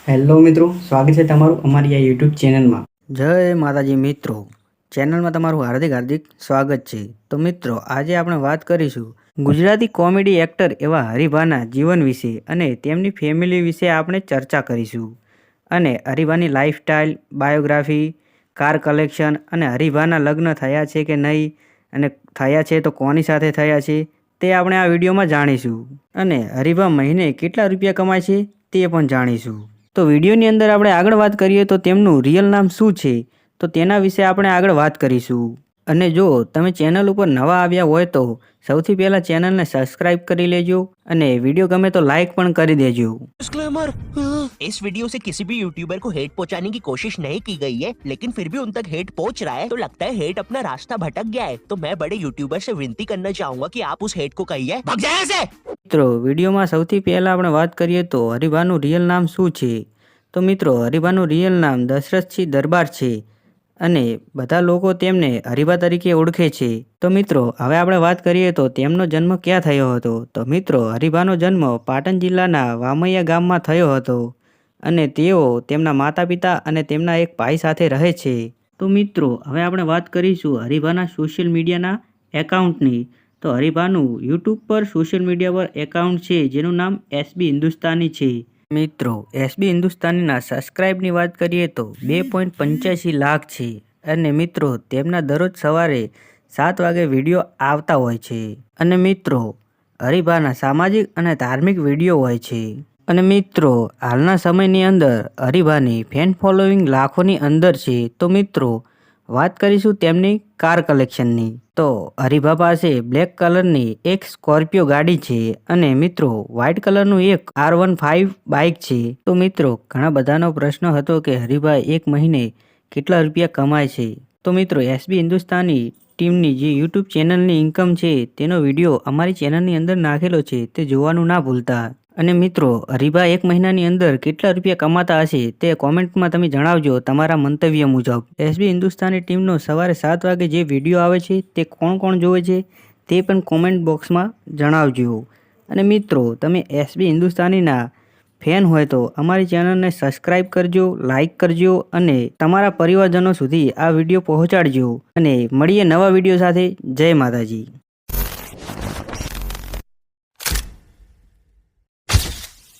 Hello મિત્રો, સ્વાગત છે તમારું અમારી આ યુટ્યુબ ચેનલમાં। જય માતાજી મિત્રો, ચેનલમાં તમારું હાર્દિક સ્વાગત છે। તો મિત્રો, આજે આપણે વાત કરીશું ગુજરાતી કોમેડી એક્ટર એવા હરીભાના જીવન વિશે અને તેમની ફેમિલી વિશે આપણે ચર્ચા કરીશું। અને હરીભાની લાઈફસ્ટાઈલ, બાયોગ્રાફી, કાર કલેક્શન અને હરીભાના લગ્ન થયા છે કે નહીં અને થયા છે તો કોની સાથે થયા છે તે આપણે આ વિડીયોમાં જાણીશું। અને હરીભા મહિને કેટલા રૂપિયા કમાય છે તે પણ જાણીશું। તો વિડીયોની અંદર આપણે આગળ વાત કરીએ તો તેમનું રિયલ નામ શું છે તો તેના વિશે આપણે આગળ વાત કરીશું। અને જો તમે ચેનલ ઉપર નવા આવ્યા હોય તો સૌથી પહેલા ચેનલને સબસ્ક્રાઇબ કરી લેજો અને વિડીયો ગમે તો લાઈક પણ કરી દેજો। डिस्क्लेमर, इस वीडियो से किसी भी यूट्यूबर को हेट पहुंचाने की कोशिश नहीं की गई है, लेकिन फिर भी उन तक हेट पहुंच रहा है तो लगता है हेट अपना रास्ता भटक गया है। तो मैं बड़े यूट्यूबर से विनती करना चाहूंगा कि आप उस हेट को कहिए भाग जाए ऐसे। મિત્રો, વિડીયોમાં સૌથી પહેલા આપણે વાત કરીએ તો હરીભાનું રિયલ નામ શું છે। તો મિત્રો, હરીભાનું રિયલ નામ દશરથસિંહ દરબાર છે અને બધા લોકો તેમને હરીભા તરીકે ઓળખે છે। તો મિત્રો, હવે આપણે વાત કરીએ તો તેમનો જન્મ ક્યાં થયો હતો। તો મિત્રો, હરીભાનો જન્મ પાટણ જિલ્લાના વામૈયા ગામમાં થયો હતો અને તેઓ તેમના માતા પિતા અને તેમના એક ભાઈ સાથે રહે છે। તો મિત્રો, હવે આપણે વાત કરીશું હરીભાના સોશિયલ મીડિયાના એકાઉન્ટની। તો હરીભાનું યુટ્યુબ પર સોશિયલ મીડિયા પર એકાઉન્ટ છે જેનું નામ એસબી હિન્દુસ્તાની છે। મિત્રો, એસબી હિન્દુસ્તાનીના સબસ્ક્રાઇબની વાત કરીએ તો 2.85 લાખ છે અને મિત્રો તેમના દરરોજ સવારે 7 વાગે વિડીયો આવતા હોય છે। અને મિત્રો, હરીભાના સામાજિક અને ધાર્મિક વિડીયો હોય છે। અને મિત્રો, હાલના સમયની અંદર હરીભાની ફેન ફોલોઈંગ લાખોની અંદર છે। તો મિત્રો, વાત કરીશું તેમની કાર કલેક્શનની। તો હરીભા પાસે બ્લેક કલરની એક સ્કોર્પિયો ગાડી છે અને મિત્રો વ્હાઇટ કલરનું એક R15 બાઇક છે। તો મિત્રો, ઘણા બધાનો પ્રશ્ન હતો કે હરીભા એક મહિને કેટલા રૂપિયા કમાય છે। તો મિત્રો, એસબી હિન્દુસ્તાની ટીમની જે યુટ્યુબ ચેનલની ઇન્કમ છે તેનો વિડીયો અમારી ચેનલની અંદર નાખેલો છે, તે જોવાનું ના ભૂલતા। અને મિત્રો, હરીભા એક મહિનાની અંદર કેટલા રૂપિયા કમાતા હશે તે કોમેન્ટમાં તમે જણાવજો તમારા મંતવ્ય મુજબ। એસબી હિન્દુસ્તાની ટીમનો સવારે 7 વાગે જે વિડીયો આવે છે તે કોણ કોણ જોવે છે તે પણ કોમેન્ટ બોક્સમાં જણાવજો। અને મિત્રો, તમે એસબી હિન્દુસ્તાનીના ફેન હોય તો અમારી ચેનલને સબસ્ક્રાઇબ કરજો, લાઈક કરજો અને તમારા પરિવારજનો સુધી આ વિડીયો પહોંચાડજો। અને મળીએ નવા વિડીયો સાથે। જય માતાજી।